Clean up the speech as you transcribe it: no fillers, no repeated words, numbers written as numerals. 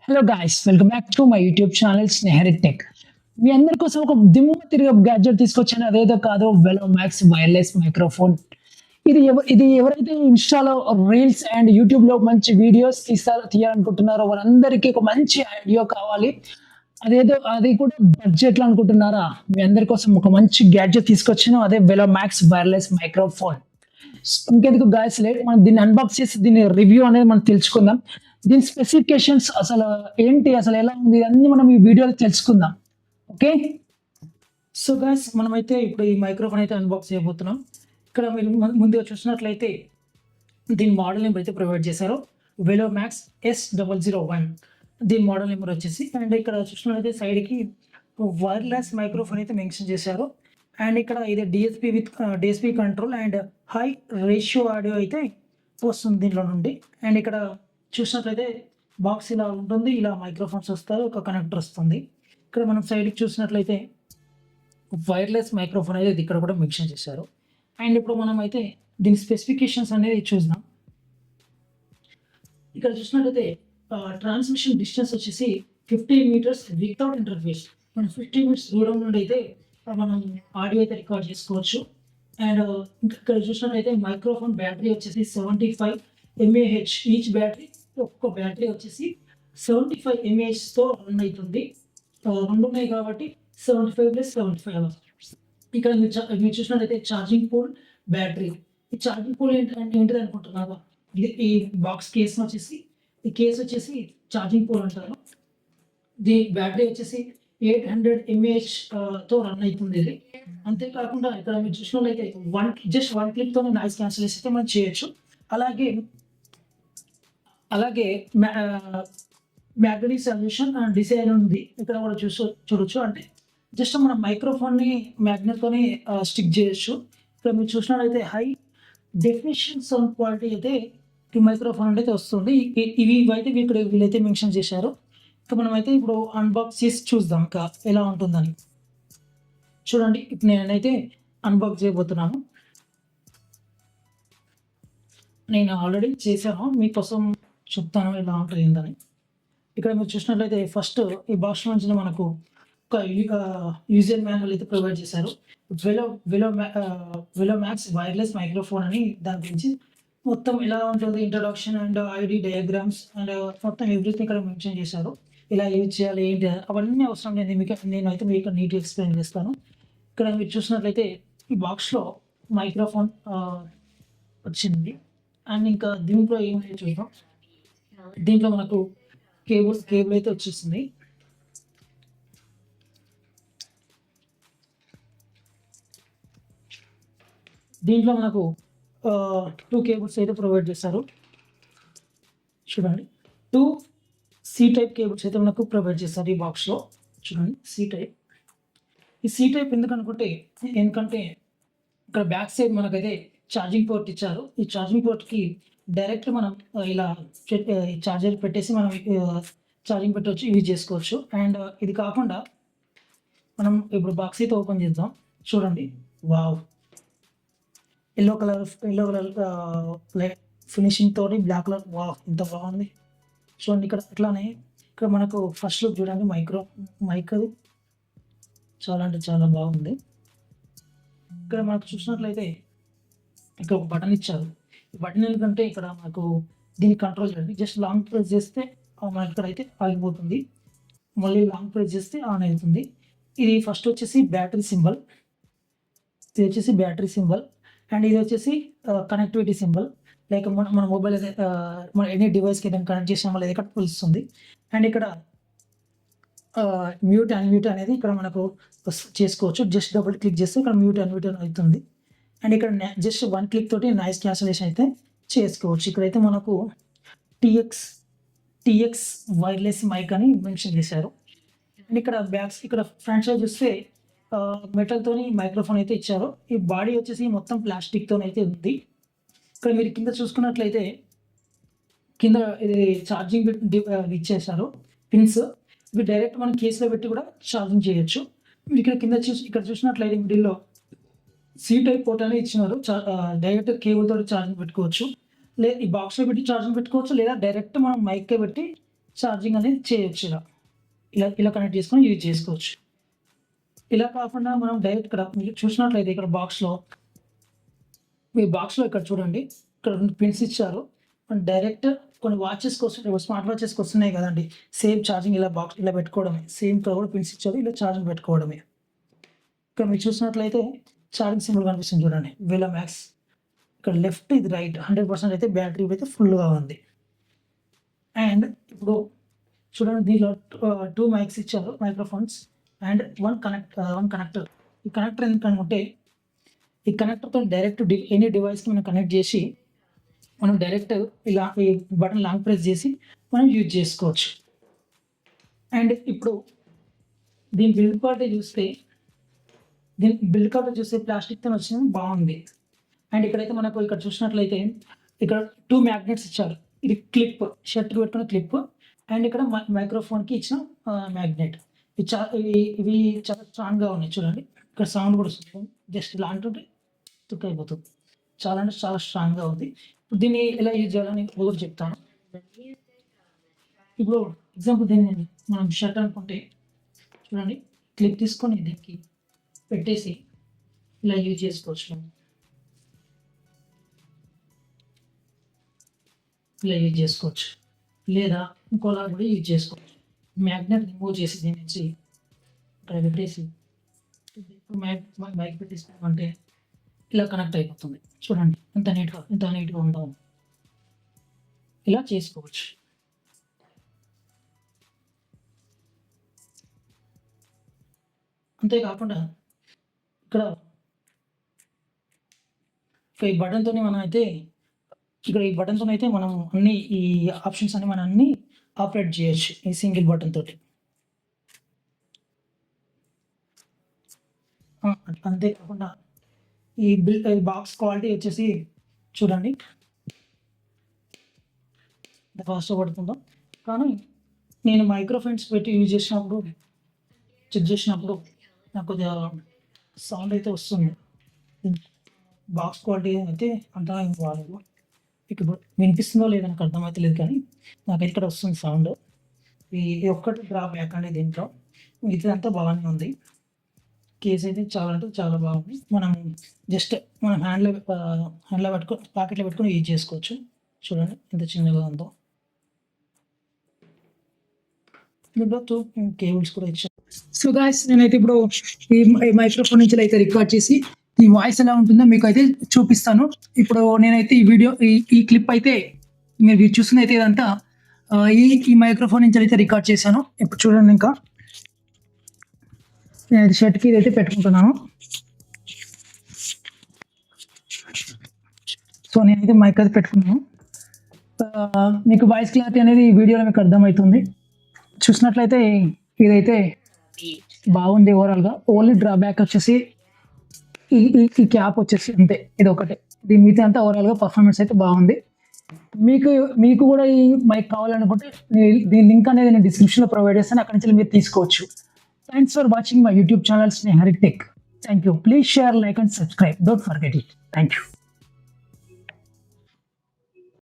Hello guys welcome back to my YouTube channel Sneharik tech. మీ అందరి కోసం ఒక దిమ్మ తిరిగే గ్యాడ్జెట్ తీసుకొచ్చాను. అదేదో కాదు, వెలో మ్యాక్స్ వైర్లెస్ మైక్రోఫోన్. ఇది ఎవరైతే ఇన్‌స్టాలో రీల్స్ అండ్ యూట్యూబ్‌లో మంచి వీడియోస్ తీయాలనుకుంటున్నారో వారందరికీ ఒక మంచి ఆడియో కావాలి. అది కూడా బడ్జెట్‌లో అనుకుంటున్నారా? మీ అందరి కోసం ఒక మంచి గ్యాడ్జెట్ తీసుకొచ్చాను. అదే వెలో మ్యాక్స్ వైర్లెస్ మైక్రోఫోన్. ఇంకెందుకు గాయ్స్ లేట్, మనం దీన్ని అన్బాక్స్ చేసి దీని రివ్యూ అనేది మనం తెలుసుకుందాం. దీని స్పెసిఫికేషన్స్ అసలు ఏంటి, అసలు ఎలా ఉంది అన్నీ మనం ఈ వీడియోలో తెలుసుకుందాం. ఓకే. సో గాయ్స్, మనమైతే ఇప్పుడు ఈ మైక్రోఫోన్ అయితే అన్బాక్స్ చేయబోతున్నాం. ఇక్కడ మీరు ముందుగా చూసినట్లయితే దీని మోడల్ నెంబర్ అయితే ప్రొవైడ్ చేశారు. వెలో మ్యాక్స్ S001 దీని మోడల్ నెంబర్ వచ్చేసి. అండ్ ఇక్కడ చూసినట్లయితే సైడ్కి వైర్లెస్ మైక్రోఫోన్ అయితే మెన్షన్ చేశారు. అండ్ ఇక్కడ ఇది DSP control and high ratio audio అయితే వస్తుంది దీంట్లో నుండి. అండ్ ఇక్కడ చూసినట్లయితే బాక్స్ ఇలా ఉంటుంది, ఇలా మైక్రోఫోన్స్ వస్తాయి, ఒక కనెక్టర్ వస్తుంది. ఇక్కడ మనం సైడ్కి చూసినట్లయితే వైర్లెస్ మైక్రోఫోన్ అనేది ఇక్కడ కూడా మెన్షన్ చేశారు. అండ్ ఇప్పుడు మనం అయితే దీని స్పెసిఫికేషన్స్ అనేది చూద్దాం. ఇక్కడ చూసినట్లయితే ట్రాన్స్మిషన్ డిస్టెన్స్ వచ్చేసి 15 మీటర్స్ వితౌట్ ఇంటర్ఫేస్. మనం 15 మీటర్స్ దూరం నుండి అయితే మనం ఆడియో అయితే రికార్డ్ చేసుకోవచ్చు. అండ్ ఇక్కడ చూసినట్లయితే మైక్రోఫోన్ బ్యాటరీ వచ్చేసి 75 mAh. ఈచ్ బ్యాటరీ, ఒక్కొక్క బ్యాటరీ వచ్చేసి 75 mAhతో రన్ అవుతుంది. రెండు ఉన్నాయి కాబట్టి 75 + 75. ఇక్కడ మీరు చూసినట్లయితే ఛార్జింగ్ పోల్ బ్యాటరీ. ఈ ఛార్జింగ్ పోల్ ఏంటిది అనుకుంటున్నారా? ఈ బాక్స్ కేస్ వచ్చేసి ఛార్జింగ్ పోల్ అంటారు. దీని బ్యాటరీ వచ్చేసి 800 mAh తో రన్ అవుతుంది ఇది. అంతేకాకుండా ఇక్కడ మీరు చూసినట్లయితే జస్ట్ వన్ క్లిక్తో నాయిస్ క్యాన్సిలేషన్ అయితే మనం చేయొచ్చు. అలాగే మ్యాగ్నెటిక్ సొల్యూషన్ అండ్ డిజైన్ ఉంది, ఇక్కడ కూడా చూడొచ్చు. అంటే జస్ట్ మనం మైక్రోఫోన్ని మ్యాగ్నెట్తోని స్టిక్ చేయొచ్చు. ఇక్కడ మీరు చూసినట్లయితే హై డెఫినిషన్ సౌండ్ క్వాలిటీ అయితే ఈ మైక్రోఫోన్ అయితే వస్తుంది. ఇవైతే వీళ్ళైతే మెన్షన్ చేశారు. ఇంకా మనమైతే ఇప్పుడు అన్బాక్స్ చేసి చూద్దాం ఇంకా ఎలా ఉంటుందని. చూడండి, ఇప్పుడు నేనైతే అన్బాక్స్ చేయబోతున్నాను. నేను ఆల్రెడీ చేశాను, మీకోసం చెప్తాను ఎలా ఉంటుంది ఏందని. ఇక్కడ మీరు చూసినట్లయితే ఫస్ట్ ఈ బాక్స్ నుంచి మనకు ఒక యూజర్ మాన్యువల్ అయితే ప్రొవైడ్ చేశారు. వెలో మ్యాక్స్ వైర్లెస్ మైక్రోఫోన్ అని దాని గురించి మొత్తం ఎలా ఉంటుంది, introduction and ID diagrams and మొత్తం ఎవ్రీథింగ్ ఇక్కడ మెన్షన్ చేశారు. ఇలా యూజ్ చేయాలి ఏంటి అవన్నీ అవసరం లేదు, నేనైతే మీకు నీట్గా ఎక్స్ప్లెయిన్ చేస్తాను. ఇక్కడ మీరు చూసినట్లయితే ఈ బాక్స్లో మైక్రోఫోన్ వచ్చింది. అండ్ ఇంకా దీంట్లో ఏమైనా చూద్దాం. దీంట్లో మనకు కేబుల్ అయితే వచ్చేసింది. దీంట్లో మనకు 2 కేబుల్స్ అయితే ప్రొవైడ్ చేశారు. చూడండి, 2 C టైప్ కేబుల్స్ అయితే మనకు ప్రొవైడ్ చేస్తారు ఈ బాక్స్లో. చూడండి, C టైప్. ఈ C టైప్ ఎందుకంటే ఇక్కడ బ్యాక్ సైడ్ మనకైతే ఛార్జింగ్ పోర్ట్ ఇచ్చారు. ఈ ఛార్జింగ్ పోర్ట్కి డైరెక్ట్ మనం ఇలా ఛార్జర్ పెట్టేసి మనం ఛార్జింగ్ పెట్టవచ్చు, యూజ్ చేసుకోవచ్చు. అండ్ ఇది కాకుండా మనం ఇప్పుడు బాక్స్ అయితే ఓపెన్ చేద్దాం. చూడండి, వావ్, ఎల్లో కలర్ ఫినిషింగ్ తోటి బ్లాక్ కలర్. వావ్, ఇంత బాగుంది. చూడండి, ఇక్కడ మనకు ఫస్ట్ లుక్ చూడండి. మైక్ అది చాలా అంటే చాలా బాగుంది. ఇక్కడ మనకు చూసినట్లయితే ఇక్కడ ఒక బటన్ ఇచ్చారు. ఈ బటన్ ఎందుకంటే ఇక్కడ మనకు దీన్ని కంట్రోల్ చేయండి. జస్ట్ లాంగ్ ప్రెస్ చేస్తే మనకి ఇక్కడ అయితే ఆగిపోతుంది, మళ్ళీ లాంగ్ ప్రెస్ చేస్తే ఆన్ అవుతుంది. ఇది ఫస్ట్ వచ్చేసి బ్యాటరీ సింబల్, అండ్ ఇది వచ్చేసి కనెక్టివిటీ సింబల్. లైక్ మన మొబైల్ అయితే మన ఎనీ డివైస్కి ఏదైనా కనెక్ట్ చేసిన వల్ల ఇక్కడ పిలుస్తుంది. అండ్ ఇక్కడ మ్యూట్ అన్మ్యూట్ అనేది ఇక్కడ మనకు చేసుకోవచ్చు. జస్ట్ డబుల్ క్లిక్ చేస్తే ఇక్కడ మ్యూట్ అన్మ్యూట్ అవుతుంది. అండ్ ఇక్కడ జస్ట్ వన్ క్లిక్ తోటి నాయిస్ క్యాన్సిలేషన్ అయితే చేసుకోవచ్చు. ఇక్కడైతే మనకు టీఎక్స్ వైర్లెస్ మైక్ అని మెన్షన్ చేశారు. అండ్ ఇక్కడ ఫ్రంట్ సైడ్ చూస్తే మెటల్తోని మైక్రోఫోన్ అయితే ఇచ్చారు. ఈ బాడీ వచ్చేసి మొత్తం ప్లాస్టిక్తో అయితే ఉంది. ఇక్కడ మీరు కింద చూసుకున్నట్లయితే కింద ఇది ఛార్జింగ్ ఇచ్చేసారు పిన్స్. ఇవి డైరెక్ట్ మనం కేసులో పెట్టి కూడా ఛార్జింగ్ చేయొచ్చు. ఇక్కడ చూసినట్లయితే మిడిల్లో C టైప్ పోర్ట్ అనేది ఇచ్చినారు. డైరెక్ట్ కేబుల్ తోటి ఛార్జింగ్ పెట్టుకోవచ్చు, లేదా ఈ బాక్స్లో పెట్టి ఛార్జింగ్ పెట్టుకోవచ్చు, లేదా డైరెక్ట్ మనం మైక్కే పెట్టి ఛార్జింగ్ అనేది చేయొచ్చు. ఇలా ఇలా కనెక్ట్ చేసుకొని యూజ్ చేసుకోవచ్చు. ఇలా కాకుండా మనం డైరెక్ట్ ఇక్కడ మీరు చూసినట్లయితే ఇక్కడ బాక్స్లో ఇక్కడ చూడండి, ఇక్కడ 2 పిన్స్ ఇచ్చారు. మనం డైరెక్ట్ కొన్ని వాచెస్కి వస్తున్నాయి, స్మార్ట్ వాచెస్కి వస్తున్నాయి కదండి, సేమ్ ఛార్జింగ్ ఇలా బాక్స్ ఇలా పెట్టుకోవడమే. సేమ్ ఇక్కడ కూడా పిన్స్ ఇచ్చారు, ఇలా ఛార్జింగ్ పెట్టుకోవడమే. ఇక్కడ మీరు చూసినట్లయితే ఛార్జింగ్ సింబల్ కనిపిస్తుంది చూడండి, వెలో మ్యాక్స్. ఇక్కడ లెఫ్ట్, ఇది రైట్. 100% అయితే బ్యాటరీ అయితే ఫుల్గా ఉంది. అండ్ ఇప్పుడు చూడండి, దీనిలో 2 మైక్స్ ఇచ్చారు, మైక్రోఫోన్స్, అండ్ 1 కనెక్టర్. ఈ కనెక్టర్ ఎందుకంటే ఈ కనెక్టర్తో డైరెక్ట్ ఎనీ డివైస్కి మనం కనెక్ట్ చేసి మనం డైరెక్ట్ ఇలా ఈ బటన్ లాంగ్ ప్రెస్ చేసి మనం యూజ్ చేసుకోవచ్చు. అండ్ ఇప్పుడు దీని బిల్డ్ క్వాలిటీ చూస్తే ప్లాస్టిక్తో వచ్చింది, బాగుంది. అండ్ ఇక్కడైతే మనకు ఇక్కడ చూసినట్లయితే ఇక్కడ 2 మ్యాగ్నెట్స్ ఇచ్చారు. ఇది క్లిప్, షర్ట్కి పెట్టుకున్న క్లిప్, అండ్ ఇక్కడ మైక్రోఫోన్కి ఇచ్చిన మ్యాగ్నెట్. ఇవి చాలా స్ట్రాంగ్గా ఉన్నాయి చూడండి. ఇక్కడ సౌండ్ కూడా వస్తుంది, జస్ట్ ఇలా అంటుంటే తుక్ అయిపోతుంది. చాలా అంటే చాలా స్ట్రాంగ్గా ఉంది. ఇప్పుడు దీన్ని ఎలా యూజ్ చేయాలని కూడా చెప్తాను. ఇప్పుడు ఎగ్జాంపుల్ దీన్ని మనం షర్ట్ అనుకుంటే చూడండి, క్లిప్ తీసుకొని దీనికి పెట్టేసి ఇలా యూజ్ చేసుకోవచ్చు. ఇలా యూజ్ చేసుకోవచ్చు, లేదా ఇంకోలా కూడా యూజ్ చేసుకోవచ్చు. మ్యాగ్నెట్ రిమూవ్ చేసి దీని నుంచి ఇక్కడ పెట్టేసి మైక్ పెట్టేసుకుంటే ఇలా కనెక్ట్ అయిపోతుంది. చూడండి ఎంత నీట్గా ఉందో. ఇలా చేసుకోవచ్చు. అంతేకాకుండా ఇక్కడ ఈ బటన్తో మనం అయితే మనం అన్ని ఈ ఆప్షన్స్ అన్ని మనం అన్ని ఆపరేట్ చేయొచ్చు ఈ సింగిల్ బటన్ తోటి. అంతేకాకుండా ఈ బాక్స్ క్వాలిటీ వచ్చేసి చూడండి ఎంత ఫాస్ట్గా పడుతుందో. కానీ నేను మైక్రోఫోన్స్ పెట్టి చెక్ చేసినప్పుడు నాకు కొద్దిగా సౌండ్ అయితే వస్తుంది. బాక్స్ క్వాలిటీ అయితే అంతా ఏం బాగాలేదు. ఇప్పుడు వినిపిస్తుందో లేదో నాకు అర్థమవుతలేదు, కానీ నాకైతే ఇక్కడ వస్తుంది సౌండ్. ఇది ఒక్కటి డ్రా బ్యాక్ అండి దీంట్లో, ఇదంతా బాగానే ఉంది. కేస్ అయితే చాలా అంటే చాలా బాగుంది. మనం జస్ట్ మనం హ్యాండ్లో పాకెట్లో పెట్టుకొని యూజ్ చేసుకోవచ్చు. చూడండి ఎంత చిన్నగా ఉందో. దీంట్లో 2 కేబుల్స్ కూడా ఇచ్చాను. సో గాయ్స్, నేనైతే ఇప్పుడు ఈ మైక్రోఫోన్ నుంచి అయితే రికార్డ్ చేసి ఈ వాయిస్ ఎలా ఉంటుందో మీకు అయితే చూపిస్తాను. ఇప్పుడు నేనైతే ఈ వీడియో ఈ క్లిప్ అయితే మీరు చూస్తున్న అయితే ఇదంతా ఈ మైక్రోఫోన్ నుంచి అయితే రికార్డ్ చేశాను. ఇప్పుడు చూడండి, ఇంకా నేను షర్ట్కి ఇదైతే పెట్టుకుంటున్నాను. సో నేనైతే మైక్ అయితే పెట్టుకున్నాను. మీకు వాయిస్ క్లారిటీ అనేది ఈ వీడియోలో మీకు అర్థమవుతుంది. చూసినట్లయితే ఇదైతే బాగుంది ఓవరాల్గా. ఓన్లీ డ్రాబ్యాక్ వచ్చేసి ఈ క్యాప్ వచ్చేసి అంతే, ఇది ఒకటే. దీని మీద అంతా ఓవరాల్గా పర్ఫార్మెన్స్ అయితే బాగుంది. మీకు కూడా ఈ మైక్ కావాలనుకుంటే దీని లింక్ అనేది నేను డిస్క్రిప్షన్లో ప్రొవైడ్ చేస్తాను, అక్కడి నుంచి మీరు తీసుకోవచ్చు. Thanks for watching my YouTube channel Sneharit Tech. Thank you. Please share, like and subscribe. Don't forget it. Thank you.